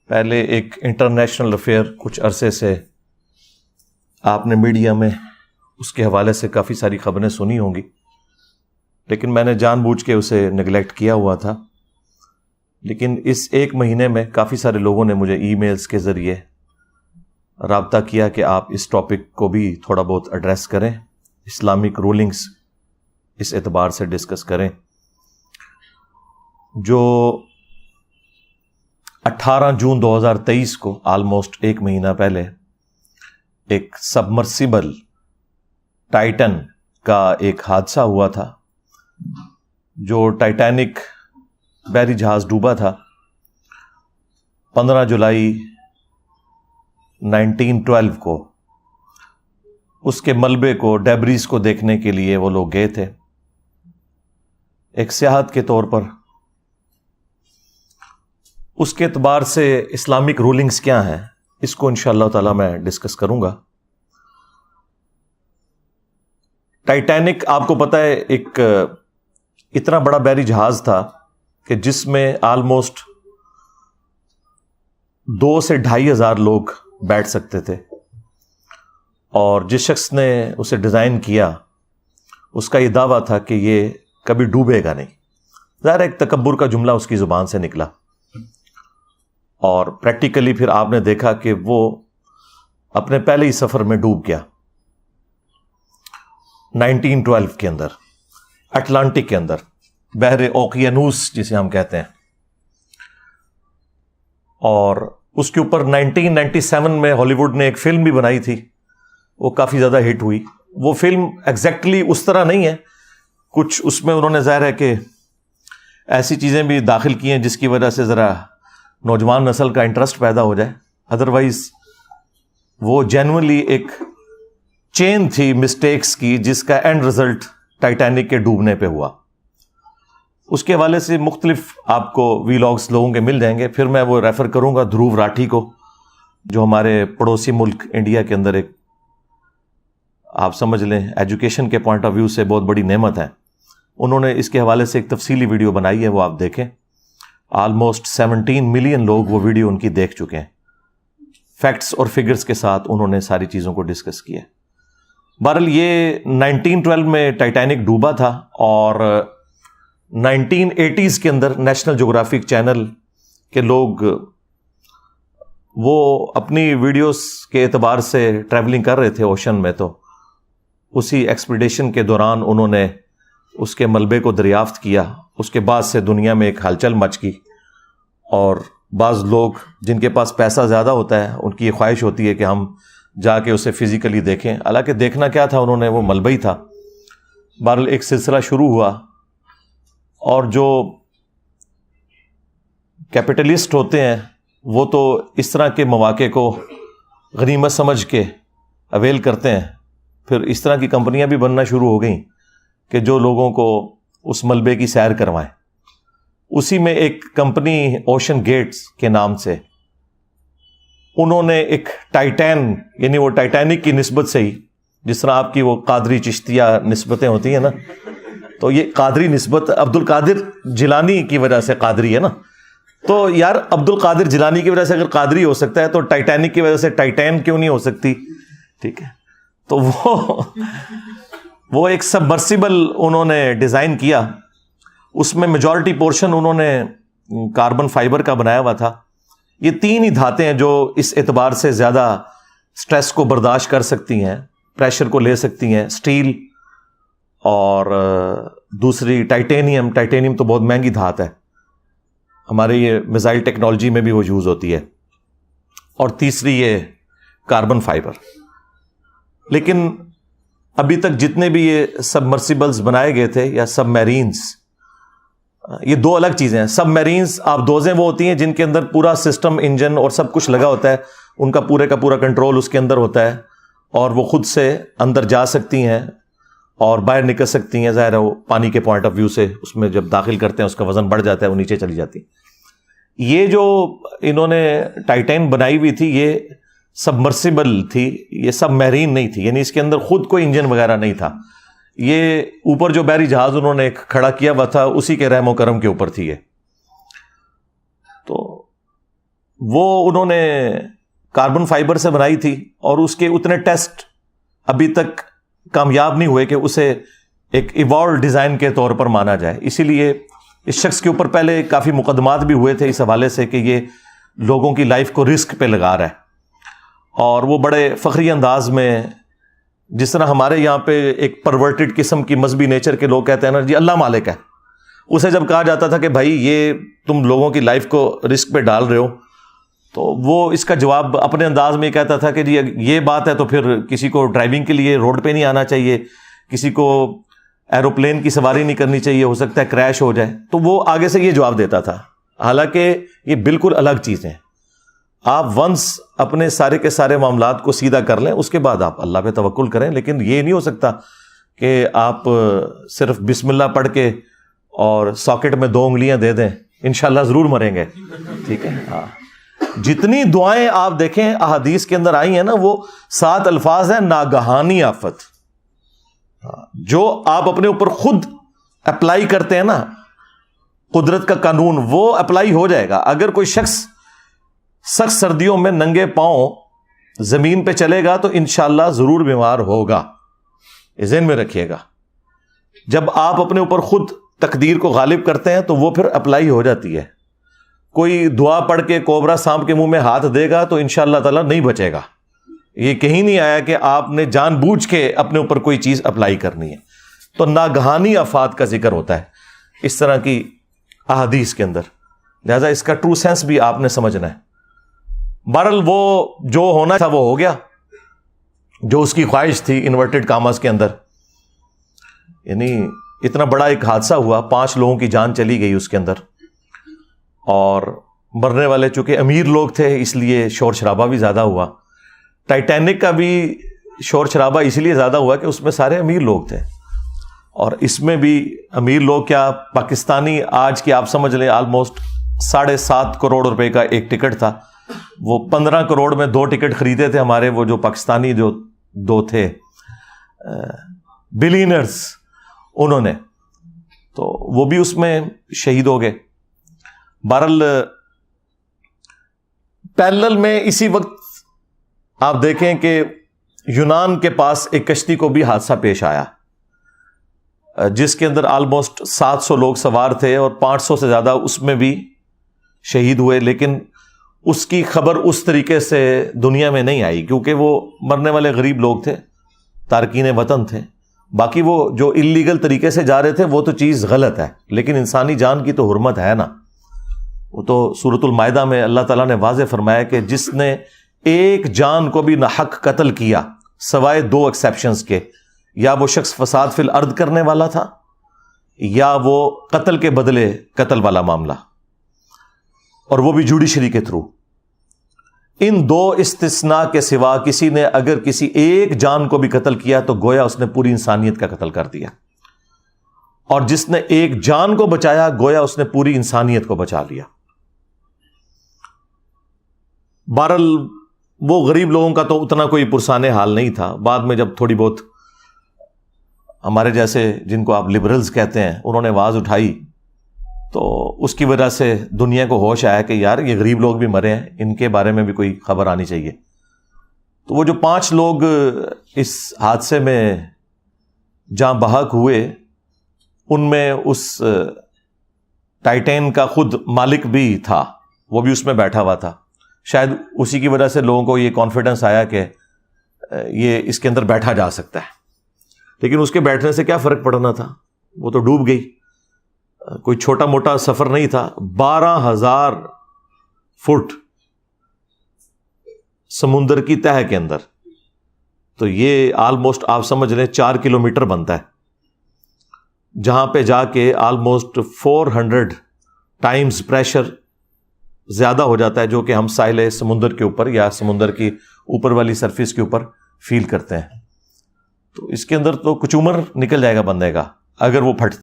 پہلے ایک international affair کچھ عرصے سے آپ نے میڈیا میں اس کے حوالے سے کافی ساری خبریں سنی ہوں گی، لیکن میں نے جان بوجھ کے اسے نگلیکٹ کیا ہوا تھا. لیکن اس ایک مہینے میں کافی سارے لوگوں نے مجھے ای میلز کے ذریعے رابطہ کیا کہ آپ اس ٹاپک کو بھی تھوڑا بہت ایڈریس کریں، اسلامک رولنگز اس اعتبار سے ڈسکس کریں. جو 18 جون 2023 کو آلموسٹ ایک مہینہ پہلے ایک سبمرسیبل ٹائٹن کا ایک حادثہ ہوا تھا، جو ٹائٹینک بحری جہاز ڈوبا تھا 15 جولائی 1912 کو. اس کے ملبے کو، ڈیبریز کو دیکھنے کے لیے وہ لوگ گئے تھے ایک سیاحت کے طور پر. اس کے اعتبار سے اسلامک رولنگز کیا ہیں اس کو انشاءاللہ تعالی میں ڈسکس کروں گا. ٹائٹینک آپ کو پتہ ہے ایک اتنا بڑا بحری جہاز تھا کہ جس میں آلموسٹ 2 سے 2,500 لوگ بیٹھ سکتے تھے، اور جس شخص نے اسے ڈیزائن کیا اس کا یہ دعویٰ تھا کہ یہ کبھی ڈوبے گا نہیں. ظاہر ایک تکبر کا جملہ اس کی زبان سے نکلا، اور پریکٹیکلی پھر آپ نے دیکھا کہ وہ اپنے پہلے ہی سفر میں ڈوب گیا 1912 کے اندر، اٹلانٹک کے اندر، بحر اوقیانوس جسے ہم کہتے ہیں. اور اس کے اوپر 1997 میں ہالی ووڈ نے ایک فلم بھی بنائی تھی، وہ کافی زیادہ ہٹ ہوئی. وہ فلم ایگزیکٹلی اس طرح نہیں ہے، کچھ اس میں انہوں نے ظاہر ہے کہ ایسی چیزیں بھی داخل کی ہیں جس کی وجہ سے ذرا نوجوان نسل کا انٹرسٹ پیدا ہو جائے. ادروائز وہ جینوئنلی ایک چین تھی مسٹیکس کی جس کا اینڈ رزلٹ ٹائٹینک کے ڈوبنے پہ ہوا. اس کے حوالے سے مختلف آپ کو ویلاگز لوگوں کے مل جائیں گے. پھر میں وہ ریفر کروں گا دھروو راٹھی کو، جو ہمارے پڑوسی ملک انڈیا کے اندر ایک آپ سمجھ لیں ایجوکیشن کے پوائنٹ آف ویو سے بہت بڑی نعمت ہے. انہوں نے اس کے حوالے سے ایک تفصیلی ویڈیو بنائی ہے، وہ آپ دیکھیں. آلموسٹ 17 ملین لوگ وہ ویڈیو ان کی دیکھ چکے ہیں. فیکٹس اور فگرز کے ساتھ انہوں نے ساری چیزوں کو ڈسکس کیا. بہرحال یہ 1912 میں ٹائٹینک ڈوبا تھا، اور 1980s کے اندر نیشنل جغرافک چینل کے لوگ وہ اپنی ویڈیوز کے اعتبار سے ٹریولنگ کر رہے تھے اوشن میں، تو اسی ایکسپیڈیشن کے دوران انہوں نے اس کے ملبے کو دریافت کیا. اس کے بعد سے دنیا میں ایک ہلچل مچ گئی، اور بعض لوگ جن کے پاس پیسہ زیادہ ہوتا ہے ان کی یہ خواہش ہوتی ہے کہ ہم جا کے اسے فزیکلی دیکھیں. حالانکہ دیکھنا کیا تھا انہوں نے، وہ ملبہ ہی تھا. بہرحال ایک سلسلہ شروع ہوا، اور جو کیپٹلسٹ ہوتے ہیں وہ تو اس طرح کے مواقع کو غنیمت سمجھ کے اویل کرتے ہیں. پھر اس طرح کی کمپنیاں بھی بننا شروع ہو گئیں کہ جو لوگوں کو اس ملبے کی سیر کروائیں. اسی میں ایک کمپنی اوشن گیٹس کے نام سے انہوں نے ایک ٹائٹین، یعنی وہ ٹائٹینک کی نسبت سے ہی، جس طرح آپ کی وہ قادری چشتیہ نسبتیں ہوتی ہیں نا، تو یہ قادری نسبت عبد القادر جیلانی کی وجہ سے قادری ہے نا. تو یار عبد القادر جیلانی کی وجہ سے اگر قادری ہو سکتا ہے تو ٹائٹینک کی وجہ سے ٹائٹین کیوں نہیں ہو سکتی؟ ٹھیک ہے. تو وہ ایک سبمرسیبل انہوں نے ڈیزائن کیا. اس میں میجورٹی پورشن انہوں نے کاربن فائبر کا بنایا ہوا تھا. یہ 3 ہی دھاتیں ہیں جو اس اعتبار سے زیادہ سٹریس کو برداشت کر سکتی ہیں، پریشر کو لے سکتی ہیں. اسٹیل اور دوسری ٹائٹینیم. ٹائٹینیم تو بہت مہنگی دھات ہے، ہمارے یہ میزائل ٹیکنالوجی میں بھی وہ یوز ہوتی ہے. اور تیسری یہ کاربن فائبر. لیکن ابھی تک جتنے بھی یہ سبمرسیبلز بنائے گئے تھے یا سب میرینز، یہ 2 الگ چیزیں ہیں. سب میرینز آپ دوزیں وہ ہوتی ہیں جن کے اندر پورا سسٹم، انجن اور سب کچھ لگا ہوتا ہے، ان کا پورے کا پورا کنٹرول اس کے اندر ہوتا ہے، اور وہ خود سے اندر جا سکتی ہیں اور باہر نکل سکتی ہیں. ظاہر ہے وہ پانی کے پوائنٹ آف ویو سے اس میں جب داخل کرتے ہیں اس کا وزن بڑھ جاتا ہے، وہ نیچے چلی جاتی. یہ جو انہوں نے ٹائٹین بنائی ہوئی تھی یہ سبمرسیبل تھی، یہ سب میرین نہیں تھی، یعنی اس کے اندر خود کوئی انجن وغیرہ نہیں تھا. یہ اوپر جو بحری جہاز انہوں نے ایک کھڑا کیا ہوا تھا اسی کے رحم و کرم کے اوپر تھی یہ. تو وہ انہوں نے کاربن فائبر سے بنائی تھی اور اس کے اتنے ٹیسٹ ابھی تک کامیاب نہیں ہوئے کہ اسے ایک ایوالو ڈیزائن کے طور پر مانا جائے. اسی لیے اس شخص کے اوپر پہلے کافی مقدمات بھی ہوئے تھے اس حوالے سے کہ یہ لوگوں کی لائف کو رسک پہ لگا رہا ہے. اور وہ بڑے فخری انداز میں، جس طرح ہمارے یہاں پہ ایک پرورٹڈ قسم کی مذہبی نیچر کے لوگ کہتے ہیں نا جی اللہ مالک ہے، اسے جب کہا جاتا تھا کہ بھائی یہ تم لوگوں کی لائف کو رسک پہ ڈال رہے ہو، تو وہ اس کا جواب اپنے انداز میں کہتا تھا کہ جی یہ بات ہے تو پھر کسی کو ڈرائیونگ کے لیے روڈ پہ نہیں آنا چاہیے، کسی کو ایروپلین کی سواری نہیں کرنی چاہیے، ہو سکتا ہے کریش ہو جائے. تو وہ آگے سے یہ جواب دیتا تھا. حالانکہ یہ بالکل الگ چیزیں. آپ ونس اپنے سارے کے سارے معاملات کو سیدھا کر لیں، اس کے بعد آپ اللہ پہ توکل کریں. لیکن یہ نہیں ہو سکتا کہ آپ صرف بسم اللہ پڑھ کے اور ساکٹ میں 2 انگلیاں دے دیں انشاءاللہ ضرور مریں گے. ٹھیک ہے. ہاں، جتنی دعائیں آپ دیکھیں احادیث کے اندر آئی ہیں نا، وہ 7 الفاظ ہیں: ناگہانی آفت. جو آپ اپنے اوپر خود اپلائی کرتے ہیں نا، قدرت کا قانون، وہ اپلائی ہو جائے گا. اگر کوئی شخص سخت سردیوں میں ننگے پاؤں زمین پہ چلے گا تو انشاءاللہ ضرور بیمار ہوگا. ذہن میں رکھیے گا. جب آپ اپنے اوپر خود تقدیر کو غالب کرتے ہیں تو وہ پھر اپلائی ہو جاتی ہے. کوئی دعا پڑھ کے کوبرا سانپ کے منہ میں ہاتھ دے گا تو انشاءاللہ تعالیٰ نہیں بچے گا. یہ کہیں نہیں آیا کہ آپ نے جان بوجھ کے اپنے اوپر کوئی چیز اپلائی کرنی ہے. تو ناگہانی آفات کا ذکر ہوتا ہے اس طرح کی احادیث کے اندر. لہذا اس کا ٹرو سینس بھی آپ نے سمجھنا ہے. بہرحال وہ جو ہونا تھا وہ ہو گیا، جو اس کی خواہش تھی انورٹڈ کاماز کے اندر. یعنی اتنا بڑا ایک حادثہ ہوا، 5 لوگوں کی جان چلی گئی اس کے اندر، اور مرنے والے چونکہ امیر لوگ تھے اس لیے شور شرابہ بھی زیادہ ہوا. ٹائٹینک کا بھی شور شرابہ اس لیے زیادہ ہوا کہ اس میں سارے امیر لوگ تھے، اور اس میں بھی امیر لوگ کیا، پاکستانی آج کی آپ سمجھ لیں آلموسٹ 7.5 کروڑ روپے کا ایک ٹکٹ تھا. وہ 15 کروڑ میں 2 ٹکٹ خریدے تھے ہمارے وہ جو پاکستانی جو 2 تھے بلینرز، انہوں نے، تو وہ بھی اس میں شہید ہو گئے. بہرحال پیرلل میں اسی وقت آپ دیکھیں کہ یونان کے پاس ایک کشتی کو بھی حادثہ پیش آیا جس کے اندر آلموسٹ 700 لوگ سوار تھے اور 500 سے زیادہ اس میں بھی شہید ہوئے. لیکن اس کی خبر اس طریقے سے دنیا میں نہیں آئی کیونکہ وہ مرنے والے غریب لوگ تھے، تارکین وطن تھے. باقی وہ جو اللیگل طریقے سے جا رہے تھے وہ تو چیز غلط ہے، لیکن انسانی جان کی تو حرمت ہے نا. وہ تو سورۃ المائدہ میں اللہ تعالیٰ نے واضح فرمایا کہ جس نے ایک جان کو بھی ناحق قتل کیا سوائے 2 ایکسیپشنز کے، یا وہ شخص فساد فی الارض کرنے والا تھا یا وہ قتل کے بدلے قتل والا معاملہ، اور وہ بھی جوڈیشری کے تھرو. ان 2 استثناء کے سوا کسی نے اگر کسی ایک جان کو بھی قتل کیا تو گویا اس نے پوری انسانیت کا قتل کر دیا، اور جس نے ایک جان کو بچایا گویا اس نے پوری انسانیت کو بچا لیا. بہرحال وہ غریب لوگوں کا تو اتنا کوئی پرسان حال نہیں تھا. بعد میں جب تھوڑی بہت ہمارے جیسے جن کو آپ لبرلز کہتے ہیں انہوں نے آواز اٹھائی تو اس کی وجہ سے دنیا کو ہوش آیا کہ یار یہ غریب لوگ بھی مرے ہیں، ان کے بارے میں بھی کوئی خبر آنی چاہیے. تو وہ جو 5 لوگ اس حادثے میں جاں بحق ہوئے، ان میں اس ٹائٹین کا خود مالک بھی تھا، وہ بھی اس میں بیٹھا ہوا تھا. شاید اسی کی وجہ سے لوگوں کو یہ کانفیڈنس آیا کہ یہ اس کے اندر بیٹھا جا سکتا ہے. لیکن اس کے بیٹھنے سے کیا فرق پڑنا تھا، وہ تو ڈوب گئی. کوئی چھوٹا موٹا سفر نہیں تھا. 12,000 فٹ سمندر کی تہہ کے اندر، تو یہ آلموسٹ آپ سمجھ لیں 4 کلومیٹر بنتا ہے، جہاں پہ جا کے آلموسٹ 400 ٹائمز پریشر زیادہ ہو جاتا ہے جو کہ ہم ساحل سمندر کے اوپر یا سمندر کی اوپر والی سرفیس کے اوپر فیل کرتے ہیں. تو اس کے اندر تو کچومر نکل جائے گا بندے کا اگر وہ پھٹ